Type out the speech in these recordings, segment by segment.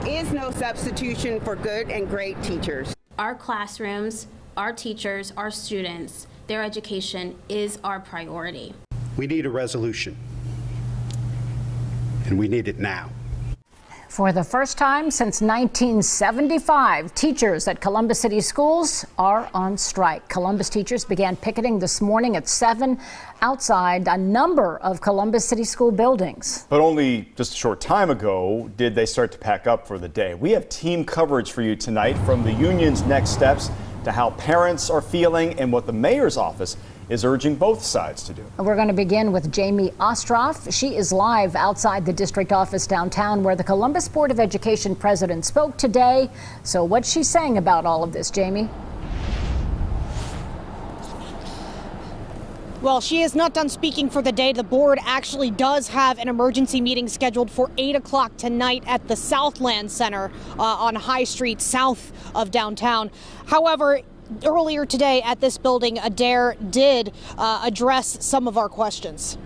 There is no substitution for good and great teachers. Our classrooms, our teachers, our students, their education is our priority. We need a resolution, and we need it now. For the first time since 1975, teachers at Columbus City Schools are on strike. Columbus teachers began picketing this morning at 7 outside a number of Columbus City School buildings. But only just a short time ago did they start to pack up for the day. We have team coverage for you tonight, from the union's next steps to how parents are feeling and what the mayor's office is urging both sides to do. We're going to begin with Jamie Ostroff. She is live outside the district office downtown, where the Columbus Board of Education president spoke today. So what's she saying about all of this, Jamie? Well, she is not done speaking for the day. The board actually does have an emergency meeting scheduled for 8 o'clock tonight at the Southland Center on High Street, south of downtown. However, earlier today at this building, Adair did address some of our questions.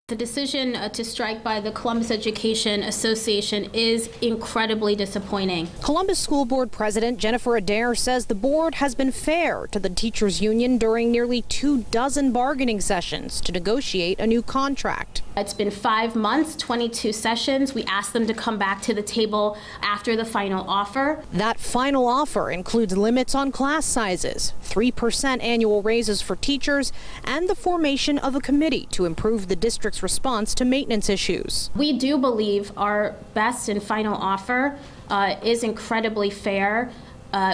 The decision to strike by the Columbus Education Association is incredibly disappointing. Columbus School Board President Jennifer Adair says the board has been fair to the teachers union during nearly 24 bargaining sessions to negotiate a new contract. It's been 5 months, 22 sessions. We asked them to come back to the table after the final offer. That final offer includes limits on class sizes, 3% annual raises for teachers, and the formation of a committee to improve the district's response to maintenance issues. We do believe our best and final offer is incredibly fair,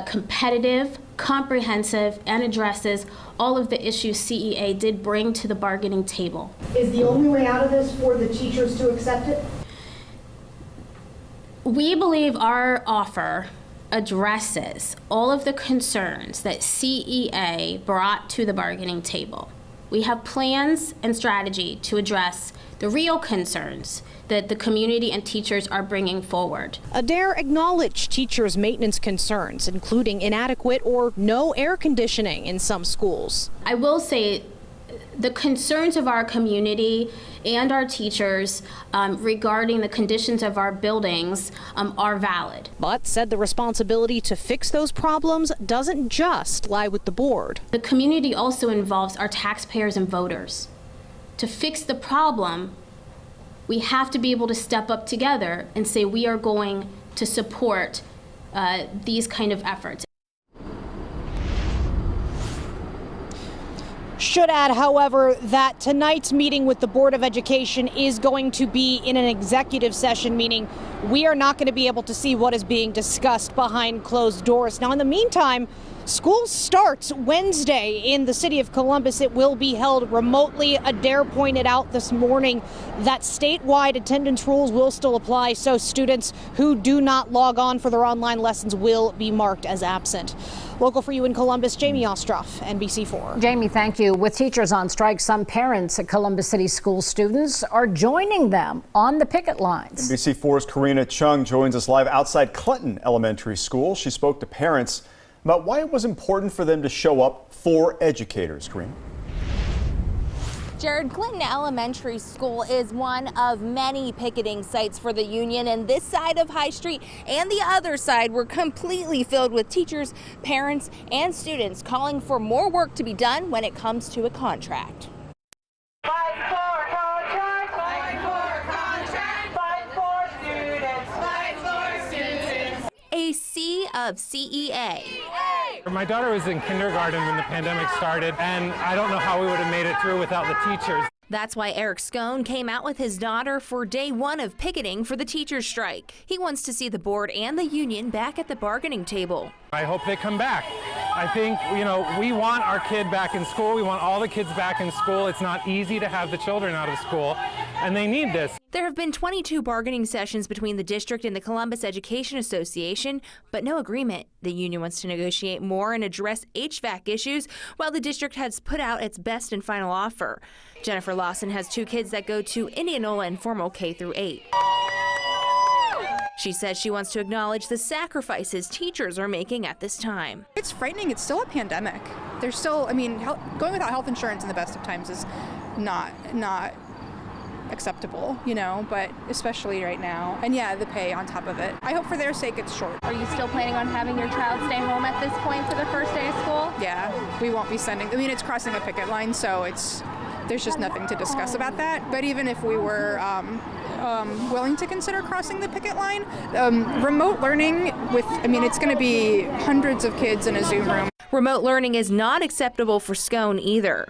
competitive, comprehensive, and addresses all of the issues CEA did bring to the bargaining table. Is the only way out of this for the teachers to accept it? We believe our offer addresses all of the concerns that CEA brought to the bargaining table. We have plans and strategy to address the real concerns that the community and teachers are bringing forward. Adair acknowledged teachers' maintenance concerns, including inadequate or no air conditioning in some schools. I will say the concerns of our community and our teachers regarding the conditions of our buildings are valid. But said the responsibility to fix those problems doesn't just lie with the board. The community also involves our taxpayers and voters. To fix the problem, we have to be able to step up together and say we are going to support these kind of efforts. Should add, however, that tonight's meeting with the Board of Education is going to be in an executive session, meaning we are not going to be able to see what is being discussed behind closed doors. Now, in the meantime, school starts Wednesday in the city of Columbus. It will be held remotely. Adair pointed out this morning that statewide attendance rules will still apply, so students who do not log on for their online lessons will be marked as absent. Local for you in Columbus, Jamie Ostroff, NBC4. Jamie, thank you. With teachers on strike, some parents at Columbus City School students are joining them on the picket lines. NBC4's Karina Chung joins us live outside Clinton Elementary School. She spoke to parents about why it was important for them to show up for educators. Karina. Jared, Clinton Elementary School is one of many picketing sites for the union, and this side of High Street and the other side were completely filled with teachers, parents, and students calling for more work to be done when it comes to a contract. Fight for contract, fight for contract, fight for students, fight for students. A sea of CEA. My daughter was in kindergarten when the pandemic started, and I don't know how we would have made it through without the teachers. That's why Eric Scone came out with his daughter for day one of picketing for the teachers' strike. He wants to see the board and the union back at the bargaining table. I hope they come back. I think, we want our kid back in school. We want all the kids back in school. It's not easy to have the children out of school, and they need this. There have been 22 bargaining sessions between the district and the Columbus Education Association, but no agreement. The union wants to negotiate more and address HVAC issues, while the district has put out its best and final offer. Jennifer Lawson has 2 kids that go to Indianola Informal K-8. She says she wants to acknowledge the sacrifices teachers are making at this time. It's frightening. It's still a pandemic. There's still, going without health insurance in the best of times is not acceptable, you know, but especially right now. And yeah, the pay on top of it. I hope for their sake it's short. Are you still planning on having your child stay home at this point for the first day of school? Yeah, we won't be sending, I mean, it's crossing a picket line, so there's just nothing to discuss about that. But even if we were willing to consider crossing the picket line, remote learning it's going to be hundreds of kids in a Zoom room. Remote learning is not acceptable for Scone either.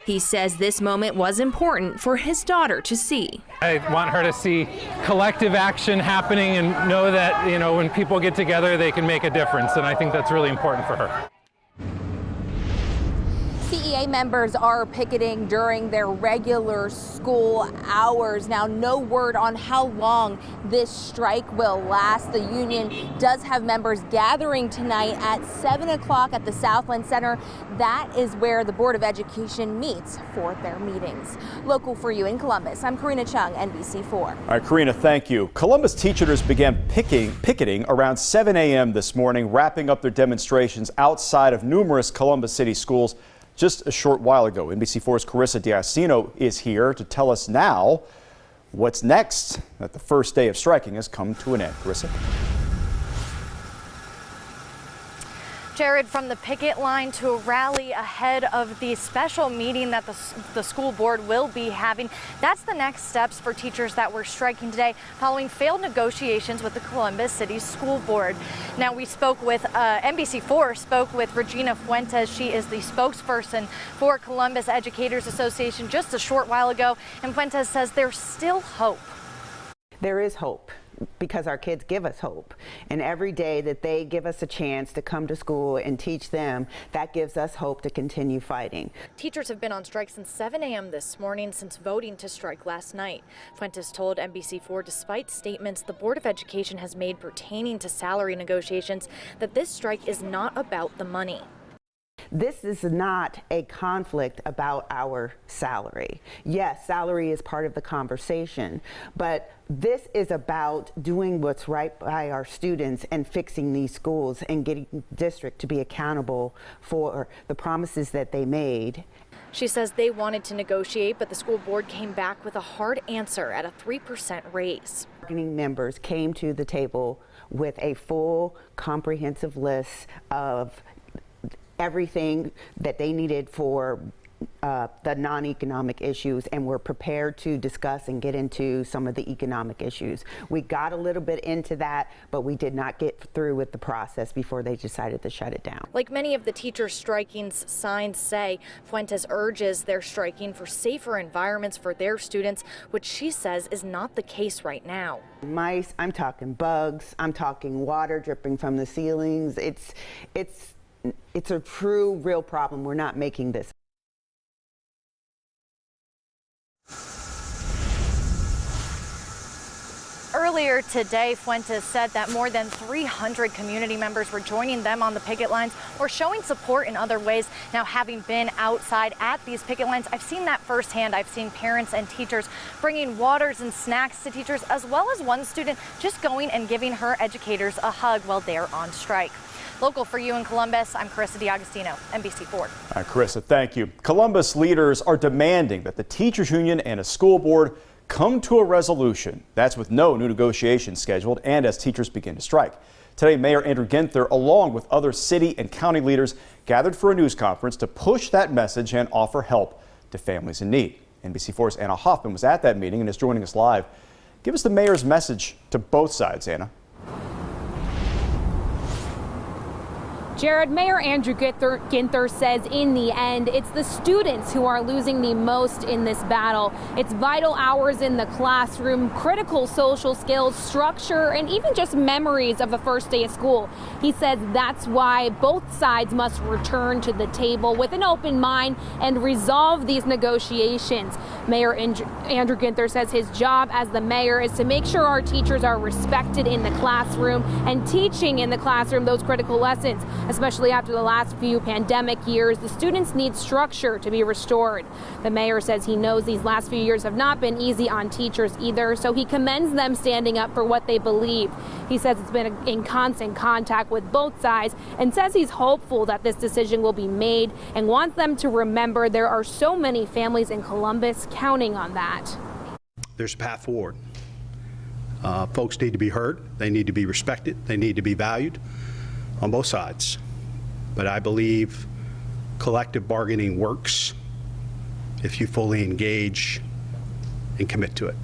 He says this moment was important for his daughter to see. I want her to see collective action happening and know that, when people get together, they can make a difference. And I think that's really important for her. CEA members are picketing during their regular school hours. Now, no word on how long this strike will last. The union does have members gathering tonight at 7 o'clock at the Southland Center. That is where the Board of Education meets for their meetings. Local for you in Columbus, I'm Karina Chung, NBC4. All right, Karina, thank you. Columbus teachers began picketing around 7 a.m. this morning, wrapping up their demonstrations outside of numerous Columbus City schools just a short while ago. NBC4's Carissa D'Agostino is here to tell us now what's next, that the first day of striking has come to an end. Carissa? Jared, from the picket line to a rally ahead of the special meeting that the school board will be having. That's the next steps for teachers that were striking today following failed negotiations with the Columbus City School Board. Now, we spoke with NBC4 spoke with Regina Fuentes. She is the spokesperson for Columbus Educators Association just a short while ago. And Fuentes says there's still hope. There is hope, because our kids give us hope. And every day that they give us a chance to come to school and teach them, that gives us hope to continue fighting. Teachers have been on strike since 7 a.m. this morning, since voting to strike last night. Fuentes told NBC4, despite statements the Board of Education has made pertaining to salary negotiations, that this strike is not about the money. This is not a conflict about our salary. Yes, salary is part of the conversation, but this is about doing what's right by our students and fixing these schools and getting the district to be accountable for the promises that they made. She says they wanted to negotiate, but the school board came back with a hard answer at a 3% raise. Bargaining members came to the table with a full, comprehensive list of everything that they needed for the non-economic issues, and we're prepared to discuss and get into some of the economic issues. We got a little bit into that, but we did not get through with the process before they decided to shut it down. Like many of the teachers' striking's signs say, Fuentes urges their striking for safer environments for their students, which she says is not the case right now. Mice, I'm talking bugs, I'm talking water dripping from the ceilings. It's a true, real problem. We're not making this. Earlier today, Fuentes said that more than 300 community members were joining them on the picket lines or showing support in other ways. Now, having been outside at these picket lines, I've seen that firsthand. I've seen parents and teachers bringing waters and snacks to teachers, as well as one student just going and giving her educators a hug while they're on strike. Local for you in Columbus, I'm Carissa D'Agostino, NBC4. All right, Carissa, thank you. Columbus leaders are demanding that the teachers union and a school board come to a resolution. That's with no new negotiations scheduled and as teachers begin to strike. Today, Mayor Andrew Ginther, along with other city and county leaders, gathered for a news conference to push that message and offer help to families in need. NBC4's Anna Hoffman was at that meeting and is joining us live. Give us the mayor's message to both sides, Anna. Jared, Mayor Andrew Ginther says in the end, it's the students who are losing the most in this battle. It's vital hours in the classroom, critical social skills, structure, and even just memories of a first day of school. He says that's why both sides must return to the table with an open mind and resolve these negotiations. Mayor Andrew Ginther says his job as the mayor is to make sure our teachers are respected in the classroom and teaching in the classroom those critical lessons. Especially after the last few pandemic years, the students need structure to be restored. The mayor says he knows these last few years have not been easy on teachers either, so he commends them standing up for what they believe. He says it's been in constant contact with both sides and says he's hopeful that this decision will be made and wants them to remember there are so many families in Columbus counting on that. There's a path forward. Folks need to be heard. They need to be respected. They need to be valued on both sides. But I believe collective bargaining works if you fully engage and commit to it.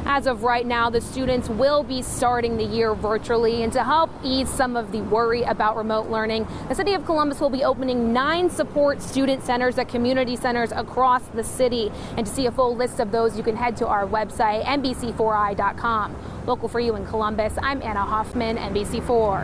As of right now, the students will be starting the year virtually, and to help ease some of the worry about remote learning, the City of Columbus will be opening 9 support student centers at community centers across the city. And to see a full list of those, you can head to our website, NBC4i.com. Local for you in Columbus, I'm Anna Hoffman, NBC4.